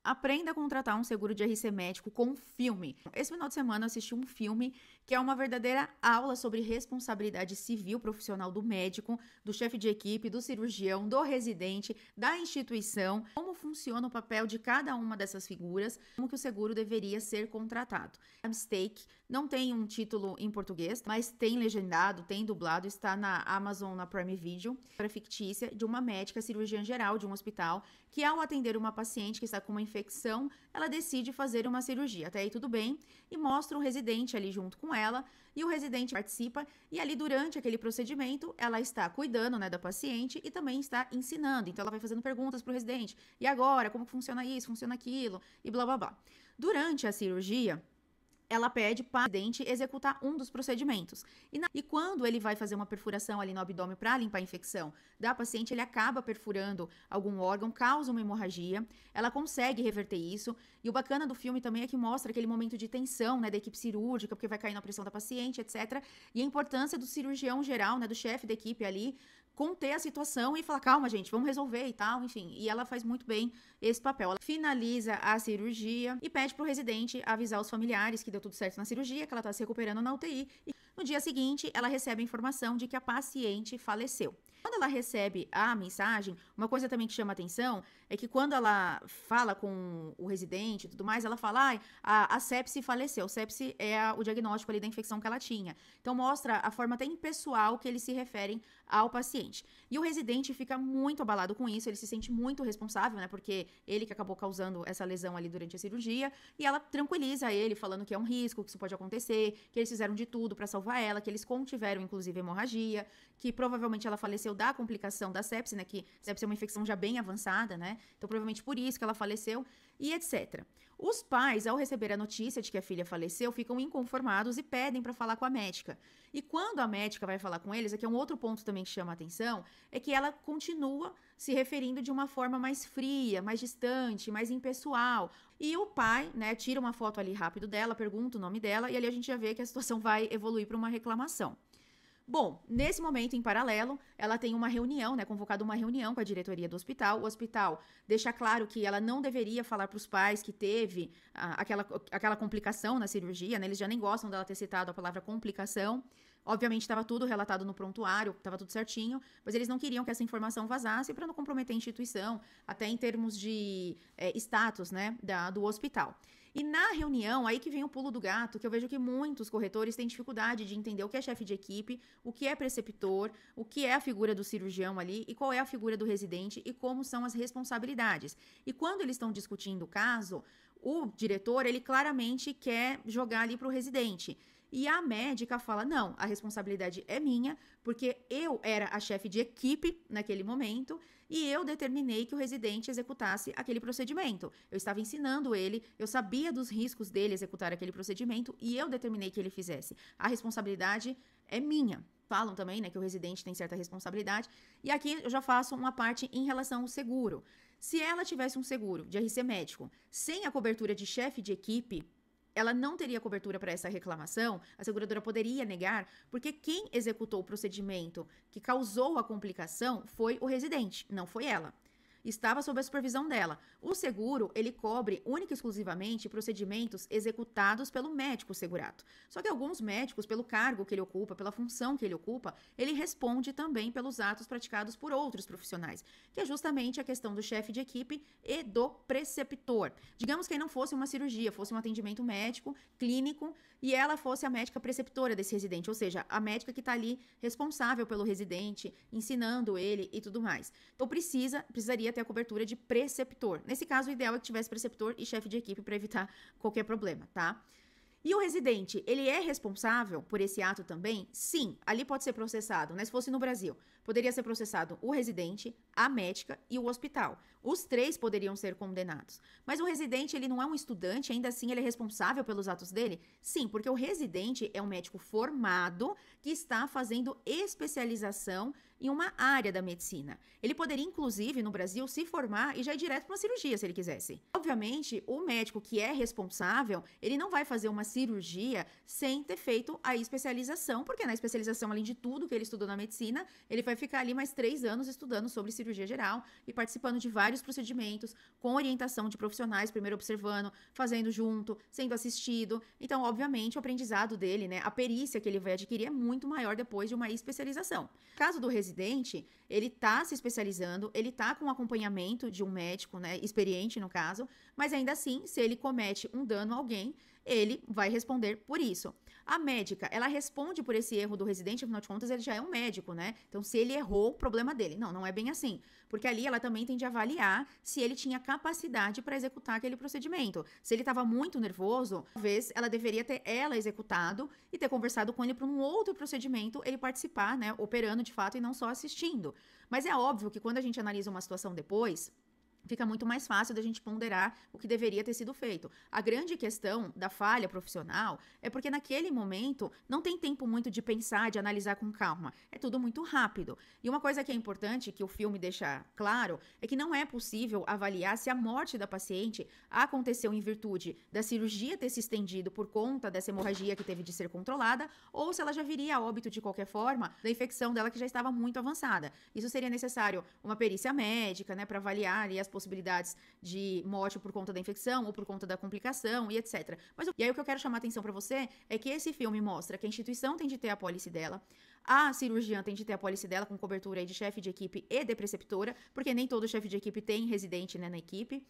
Aprenda a contratar um seguro de RC médico com um filme. Esse final de semana eu assisti um filme que é uma verdadeira aula sobre responsabilidade civil profissional do médico, do chefe de equipe, do cirurgião, do residente, da instituição, como funciona o papel de cada uma dessas figuras, como que o seguro deveria ser contratado. A Mistake não tem um título em português, mas tem legendado, tem dublado, está na Amazon, na Prime Video, para fictícia de uma médica cirurgiã geral de um hospital que, ao atender uma paciente que está com uma infecção, ela decide fazer uma cirurgia. Até aí tudo bem, e mostra um residente ali junto com ela, e o residente participa, e ali durante aquele procedimento, ela está cuidando, né, da paciente e também está ensinando. Então ela vai fazendo perguntas para o residente, e agora, como que funciona isso, funciona aquilo, e blá blá blá. Durante a cirurgia, ela pede para o residente executar um dos procedimentos. E quando ele vai fazer uma perfuração ali no abdômen para limpar a infecção da paciente, ele acaba perfurando algum órgão, causa uma hemorragia, ela consegue reverter isso. E o bacana do filme também é que mostra aquele momento de tensão, né, da equipe cirúrgica, porque vai cair na pressão da paciente, etc. E a importância do cirurgião geral, né, do chefe da equipe ali, conter a situação e falar, calma, gente, vamos resolver e tal, enfim. E ela faz muito bem esse papel. Ela finaliza a cirurgia e pede pro residente avisar os familiares que deu tudo certo na cirurgia, que ela tá se recuperando na UTI. E no dia seguinte, ela recebe a informação de que a paciente faleceu. Quando ela recebe a mensagem, uma coisa também que chama atenção é que quando ela fala com o residente e tudo mais, ela fala, a sepse faleceu. Sepse é o diagnóstico ali da infecção que ela tinha. Então mostra a forma até impessoal que eles se referem ao paciente. E o residente fica muito abalado com isso, ele se sente muito responsável, né, porque ele que acabou causando essa lesão ali durante a cirurgia, e ela tranquiliza ele, falando que é um risco, que isso pode acontecer, que eles fizeram de tudo para salvar ela, que eles contiveram inclusive hemorragia, que provavelmente ela faleceu da complicação da sepse, né, que sepse é uma infecção já bem avançada, né, então provavelmente por isso que ela faleceu, e etc. Os pais, ao receber a notícia de que a filha faleceu, ficam inconformados e pedem para falar com a médica. E quando a médica vai falar com eles, aqui é um outro ponto também que chama a atenção, é que ela continua se referindo de uma forma mais fria, mais distante, mais impessoal. E o pai, né, tira uma foto ali rápido dela, pergunta o nome dela, e ali a gente já vê que a situação vai evoluir para uma reclamação. Bom, nesse momento, em paralelo, ela tem uma reunião, né, convocado uma reunião com a diretoria do hospital. O hospital deixa claro que ela não deveria falar para os pais que teve aquela complicação na cirurgia, né, eles já nem gostam dela ter citado a palavra complicação. Obviamente estava tudo relatado no prontuário, estava tudo certinho, mas eles não queriam que essa informação vazasse para não comprometer a instituição, até em termos de status, né, do hospital. E na reunião, aí que vem o pulo do gato, que eu vejo que muitos corretores têm dificuldade de entender o que é chefe de equipe, o que é preceptor, o que é a figura do cirurgião ali e qual é a figura do residente e como são as responsabilidades. E quando eles estão discutindo o caso, o diretor, ele claramente quer jogar ali para o residente. E a médica fala, não, a responsabilidade é minha, porque eu era a chefe de equipe naquele momento e eu determinei que o residente executasse aquele procedimento. Eu estava ensinando ele, eu sabia dos riscos dele executar aquele procedimento e eu determinei que ele fizesse. A responsabilidade é minha. Falam também, né, que o residente tem certa responsabilidade. E aqui eu já faço uma parte em relação ao seguro. Se ela tivesse um seguro de RC médico sem a cobertura de chefe de equipe, ela não teria cobertura para essa reclamação, a seguradora poderia negar, porque quem executou o procedimento que causou a complicação foi o residente, não foi ela. Estava sob a supervisão dela. O seguro, ele cobre única e exclusivamente procedimentos executados pelo médico segurado. Só que alguns médicos, pelo cargo que ele ocupa, pela função que ele ocupa, ele responde também pelos atos praticados por outros profissionais, que é justamente a questão do chefe de equipe e do preceptor. Digamos que não fosse uma cirurgia, fosse um atendimento médico, clínico, e ela fosse a médica preceptora desse residente, ou seja, a médica que está ali responsável pelo residente, ensinando ele e tudo mais. Então precisaria ter a cobertura de preceptor. Nesse caso, o ideal é que tivesse preceptor e chefe de equipe para evitar qualquer problema, tá? E o residente, ele é responsável por esse ato também? Sim, ali pode ser processado, né? Se fosse no Brasil, poderia ser processado o residente, a médica e o hospital. Os três poderiam ser condenados. Mas o residente, ele não é um estudante, ainda assim ele é responsável pelos atos dele? Sim, porque o residente é um médico formado que está fazendo especialização em uma área da medicina. Ele poderia, inclusive, no Brasil, se formar e já ir direto para uma cirurgia, se ele quisesse. Obviamente, o médico que é responsável, ele não vai fazer uma cirurgia sem ter feito a especialização, porque na especialização, além de tudo que ele estudou na medicina, ele vai ficar ali mais 3 anos estudando sobre cirurgia geral e participando de vários procedimentos com orientação de profissionais, primeiro observando, fazendo junto, sendo assistido. Então, obviamente, o aprendizado dele, né, a perícia que ele vai adquirir é muito maior depois de uma especialização. No caso do residente, ele tá se especializando, ele tá com acompanhamento de um médico, né, experiente no caso, mas ainda assim, se ele comete um dano a alguém, ele vai responder por isso. A médica, ela responde por esse erro do residente, afinal de contas, ele já é um médico, né? Então, se ele errou, problema dele. Não, não é bem assim. Porque ali ela também tem de avaliar se ele tinha capacidade para executar aquele procedimento. Se ele estava muito nervoso, talvez ela deveria ter ela executado e ter conversado com ele para um outro procedimento, ele participar, né? Operando de fato e não só assistindo. Mas é óbvio que quando a gente analisa uma situação depois, fica muito mais fácil da gente ponderar o que deveria ter sido feito. A grande questão da falha profissional é porque naquele momento não tem tempo muito de pensar, de analisar com calma. É tudo muito rápido. E uma coisa que é importante, que o filme deixa claro, é que não é possível avaliar se a morte da paciente aconteceu em virtude da cirurgia ter se estendido por conta dessa hemorragia que teve de ser controlada, ou se ela já viria a óbito de qualquer forma da infecção dela que já estava muito avançada. Isso seria necessário uma perícia médica, né, para avaliar ali as possibilidades de morte por conta da infecção ou por conta da complicação e etc. E aí o que eu quero chamar a atenção para você é que esse filme mostra que a instituição tem de ter a pólice dela, a cirurgiã tem de ter a pólice dela com cobertura aí de chefe de equipe e de preceptora, porque nem todo chefe de equipe tem residente, né, na equipe.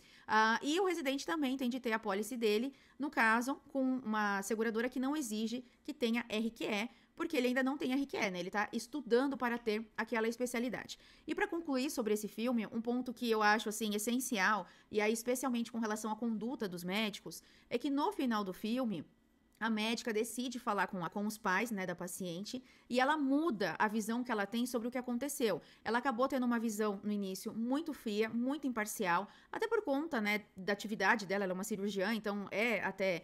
E o residente também tem de ter a pólice dele, no caso, com uma seguradora que não exige que tenha RQE, porque ele ainda não tem RQE, né? Ele tá estudando para ter aquela especialidade. E para concluir sobre esse filme, um ponto que eu acho, assim, essencial, e aí especialmente com relação à conduta dos médicos, é que no final do filme, a médica decide falar com os pais, né, da paciente, e ela muda a visão que ela tem sobre o que aconteceu. Ela acabou tendo uma visão, no início, muito fria, muito imparcial, até por conta, né, da atividade dela, ela é uma cirurgiã, então é até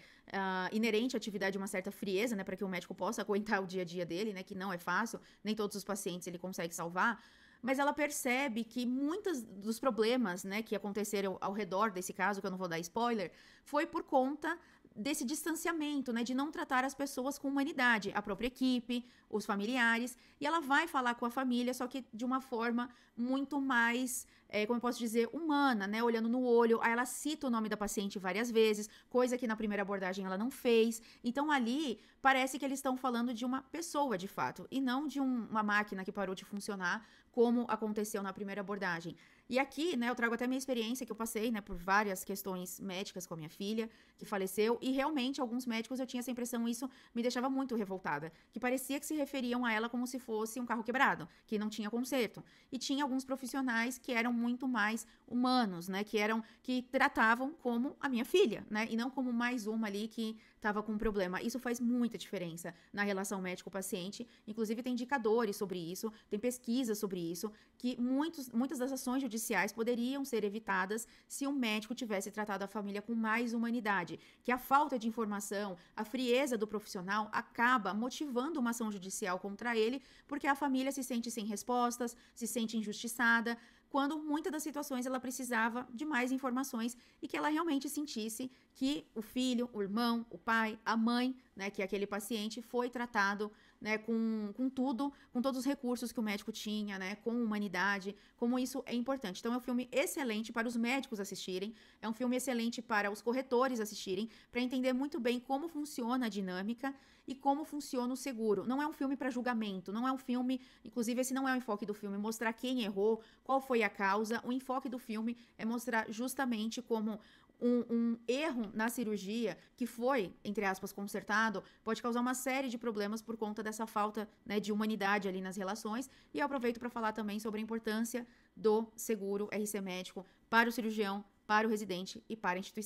inerente à atividade uma certa frieza, né, para que o médico possa aguentar o dia a dia dele, né, que não é fácil, nem todos os pacientes ele consegue salvar, mas ela percebe que muitos dos problemas, né, que aconteceram ao redor desse caso, que eu não vou dar spoiler, foi por conta desse distanciamento, né, de não tratar as pessoas com humanidade, a própria equipe, os familiares, e ela vai falar com a família, só que de uma forma muito mais, como eu posso dizer, humana, né, olhando no olho. Aí ela cita o nome da paciente várias vezes, coisa que na primeira abordagem ela não fez. Então ali parece que eles estão falando de uma pessoa de fato, e não de uma máquina que parou de funcionar, como aconteceu na primeira abordagem. E aqui, né, eu trago até minha experiência que eu passei, né, por várias questões médicas com a minha filha, que faleceu, e realmente alguns médicos eu tinha essa impressão, isso me deixava muito revoltada, que parecia que se referiam a ela como se fosse um carro quebrado, que não tinha conserto. E tinha alguns profissionais que eram muito mais humanos, né, que tratavam como a minha filha, né, e não como mais uma ali que estava com um problema. Isso faz muita diferença na relação médico-paciente, inclusive tem indicadores sobre isso, tem pesquisas sobre isso, que muitas das ações judiciais poderiam ser evitadas se o médico tivesse tratado a família com mais humanidade, que a falta de informação, a frieza do profissional acaba motivando uma ação judicial contra ele, porque a família se sente sem respostas, se sente injustiçada, quando muitas das situações ela precisava de mais informações e que ela realmente sentisse que o filho, o irmão, o pai, a mãe, né, que aquele paciente foi tratado, né, com tudo, com todos os recursos que o médico tinha, né, com humanidade, como isso é importante. Então é um filme excelente para os médicos assistirem, é um filme excelente para os corretores assistirem, para entender muito bem como funciona a dinâmica e como funciona o seguro. Não é um filme para julgamento, não é um filme, inclusive esse não é o enfoque do filme, mostrar quem errou, qual foi a causa. O enfoque do filme é mostrar justamente como um erro na cirurgia que foi, entre aspas, consertado, pode causar uma série de problemas por conta dessa falta, né, de humanidade ali nas relações. E eu aproveito para falar também sobre a importância do seguro RC Médico para o cirurgião, para o residente e para a instituição.